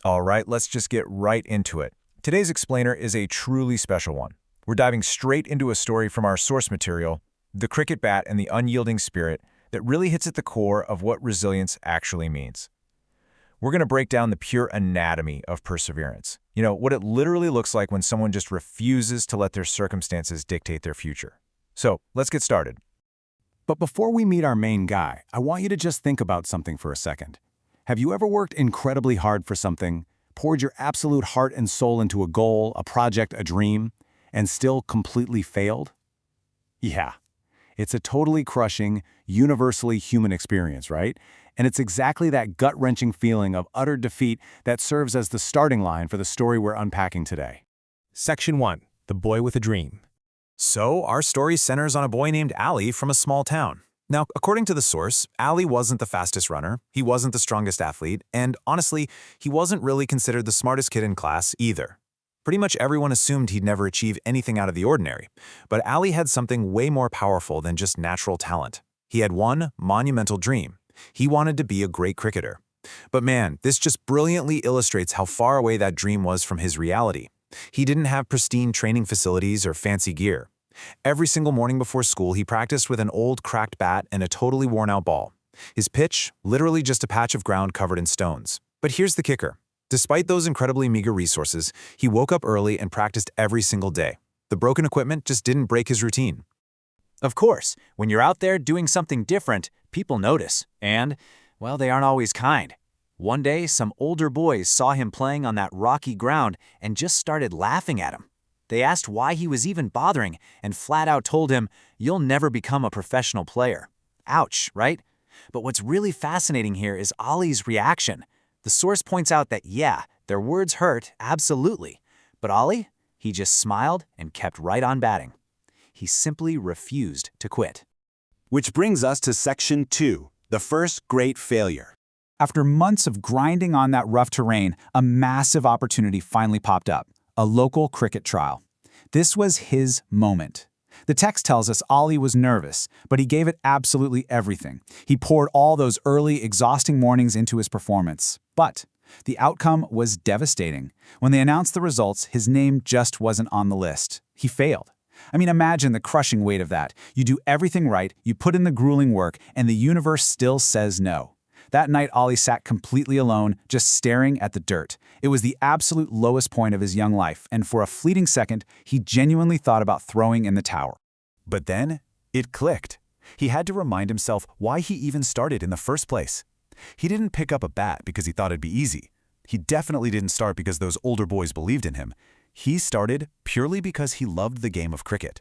All right, let's just get right into it. Today's explainer is a truly special one. We're diving straight into a story from our source material, The Cricket Bat and the Unyielding Spirit, that really hits at the core of what resilience actually means. We're going to break down the pure anatomy of perseverance. What it literally looks like when someone just refuses to let their circumstances dictate their future. So, let's get started. But before we meet our main guy, I want you to just think about something for a second. Have you ever worked incredibly hard for something, poured your absolute heart and soul into a goal, a project, a dream, and still completely failed? Yeah, it's a totally crushing, universally human experience, right? And it's exactly that gut-wrenching feeling of utter defeat that serves as the starting line for the story we're unpacking today. Section 1. The Boy with a Dream. So, our story centers on a boy named Ali from a small town. Now, according to the source, Ali wasn't the fastest runner, he wasn't the strongest athlete, and honestly, he wasn't really considered the smartest kid in class either. Pretty much everyone assumed he'd never achieve anything out of the ordinary, but Ali had something way more powerful than just natural talent. He had one monumental dream. He wanted to be a great cricketer. But man, this just brilliantly illustrates how far away that dream was from his reality. He didn't have pristine training facilities or fancy gear. Every single morning before school, he practiced with an old cracked bat and a totally worn-out ball. His pitch, literally just a patch of ground covered in stones. But here's the kicker. Despite those incredibly meager resources, he woke up early and practiced every single day. The broken equipment just didn't break his routine. Of course, when you're out there doing something different, people notice, and, well, they aren't always kind. One day, some older boys saw him playing on that rocky ground and just started laughing at him. They asked why he was even bothering and flat out told him, "You'll never become a professional player." Ouch, right? But what's really fascinating here is Ali's reaction. The source points out that, yeah, their words hurt, absolutely. But Ali, he just smiled and kept right on batting. He simply refused to quit. Which brings us to Section 2, the first great failure. After months of grinding on that rough terrain, a massive opportunity finally popped up, a local cricket trial. This was his moment. The text tells us Ali was nervous, but he gave it absolutely everything. He poured all those early, exhausting mornings into his performance. But the outcome was devastating. When they announced the results, his name just wasn't on the list. He failed. I mean, imagine the crushing weight of that. You do everything right, you put in the grueling work, and the universe still says no. That night, Ali sat completely alone, just staring at the dirt. It was the absolute lowest point of his young life, and for a fleeting second, he genuinely thought about throwing in the towel. But then, it clicked. He had to remind himself why he even started in the first place. He didn't pick up a bat because he thought it'd be easy. He definitely didn't start because those older boys believed in him. He started purely because he loved the game of cricket.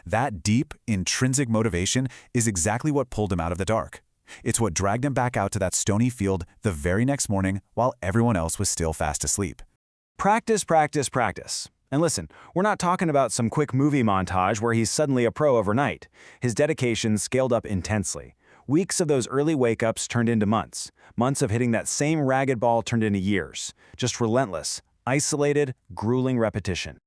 That deep, intrinsic motivation is exactly what pulled him out of the dark. It's what dragged him back out to that stony field the very next morning while everyone else was still fast asleep. Practice, practice, practice. And listen, we're not talking about some quick movie montage where he's suddenly a pro overnight. His dedication scaled up intensely. Weeks of those early wake-ups turned into months. Months of hitting that same ragged ball turned into years. Just relentless, isolated, grueling repetition.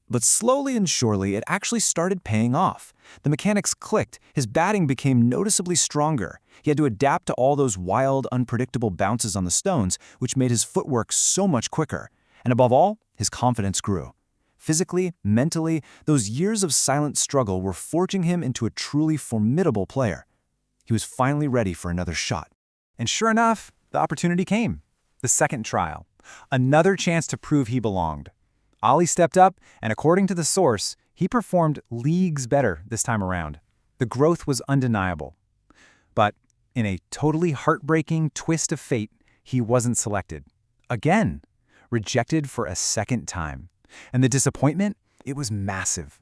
But slowly and surely, it actually started paying off. The mechanics clicked, his batting became noticeably stronger. He had to adapt to all those wild, unpredictable bounces on the stones, which made his footwork so much quicker. And above all, his confidence grew. Physically, mentally, those years of silent struggle were forging him into a truly formidable player. He was finally ready for another shot. And sure enough, the opportunity came. The second trial. Another chance to prove he belonged. Ali stepped up, and according to the source, he performed leagues better this time around. The growth was undeniable. But in a totally heartbreaking twist of fate, he wasn't selected. Again, rejected for a second time. And the disappointment, it was massive.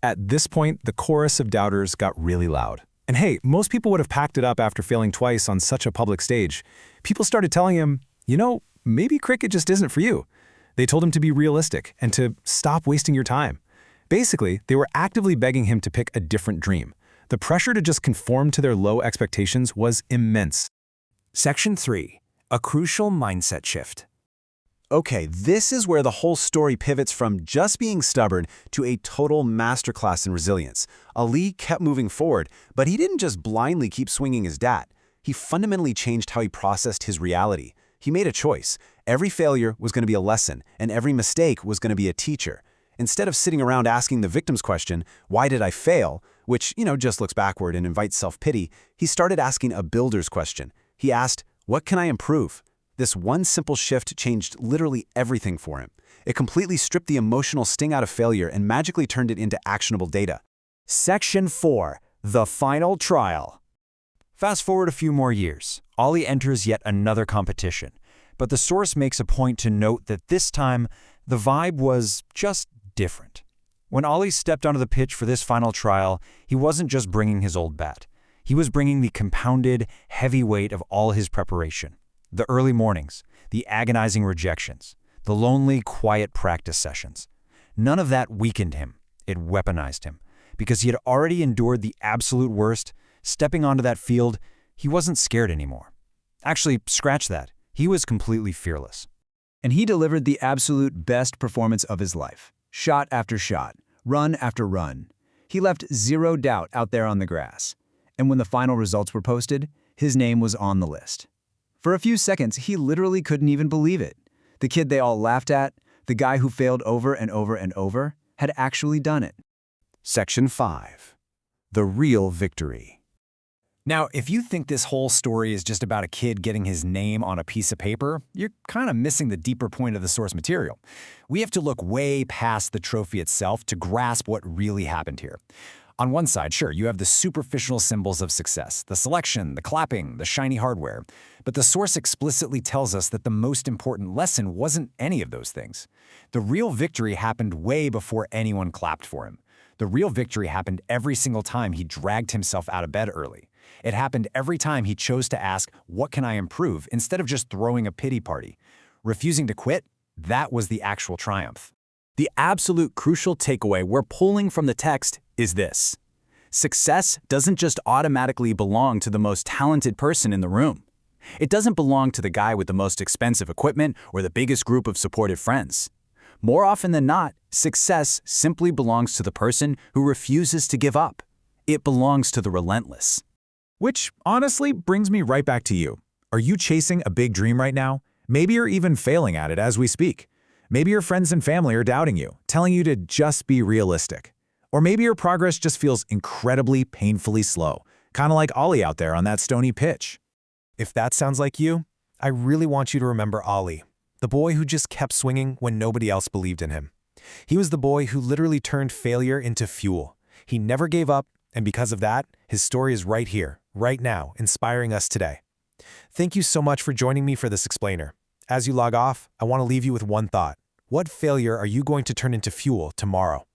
At this point, the chorus of doubters got really loud. And hey, most people would have packed it up after failing twice on such a public stage. People started telling him, maybe cricket just isn't for you. They told him to be realistic and to stop wasting your time. Basically, they were actively begging him to pick a different dream. The pressure to just conform to their low expectations was immense. Section 3. A crucial mindset shift. Okay, this is where the whole story pivots from just being stubborn to a total masterclass in resilience. Ali kept moving forward, but he didn't just blindly keep swinging his bat. He fundamentally changed how he processed his reality. He made a choice. Every failure was going to be a lesson, and every mistake was going to be a teacher. Instead of sitting around asking the victim's question, why did I fail, which, just looks backward and invites self-pity, he started asking a builder's question. He asked, what can I improve? This one simple shift changed literally everything for him. It completely stripped the emotional sting out of failure and magically turned it into actionable data. Section 4. The Final Trial. Fast forward a few more years. Ollie enters yet another competition. But the source makes a point to note that this time, the vibe was just different. When Ollie stepped onto the pitch for this final trial, he wasn't just bringing his old bat. He was bringing the compounded, heavy weight of all his preparation. The early mornings, the agonizing rejections, the lonely, quiet practice sessions. None of that weakened him. It weaponized him. Because he had already endured the absolute worst, stepping onto that field, he wasn't scared anymore. Actually, scratch that. He was completely fearless. And he delivered the absolute best performance of his life. Shot after shot, run after run. He left zero doubt out there on the grass. And when the final results were posted, his name was on the list. For a few seconds, he literally couldn't even believe it. The kid they all laughed at, the guy who failed over and over and over, had actually done it. Section 5. The Real Victory. Now, if you think this whole story is just about a kid getting his name on a piece of paper, you're kind of missing the deeper point of the source material. We have to look way past the trophy itself to grasp what really happened here. On one side, sure, you have the superficial symbols of success, the selection, the clapping, the shiny hardware. But the source explicitly tells us that the most important lesson wasn't any of those things. The real victory happened way before anyone clapped for him. The real victory happened every single time he dragged himself out of bed early. It happened every time he chose to ask, what can I improve, instead of just throwing a pity party. Refusing to quit, that was the actual triumph. The absolute crucial takeaway we're pulling from the text is this. Success doesn't just automatically belong to the most talented person in the room. It doesn't belong to the guy with the most expensive equipment or the biggest group of supportive friends. More often than not, success simply belongs to the person who refuses to give up. It belongs to the relentless. Which, honestly, brings me right back to you. Are you chasing a big dream right now? Maybe you're even failing at it as we speak. Maybe your friends and family are doubting you, telling you to just be realistic. Or maybe your progress just feels incredibly painfully slow, kind of like Ollie out there on that stony pitch. If that sounds like you, I really want you to remember Ollie, the boy who just kept swinging when nobody else believed in him. He was the boy who literally turned failure into fuel. He never gave up, and because of that, his story is right here, right now, inspiring us today. Thank you so much for joining me for this explainer. As you log off, I want to leave you with one thought. What failure are you going to turn into fuel tomorrow?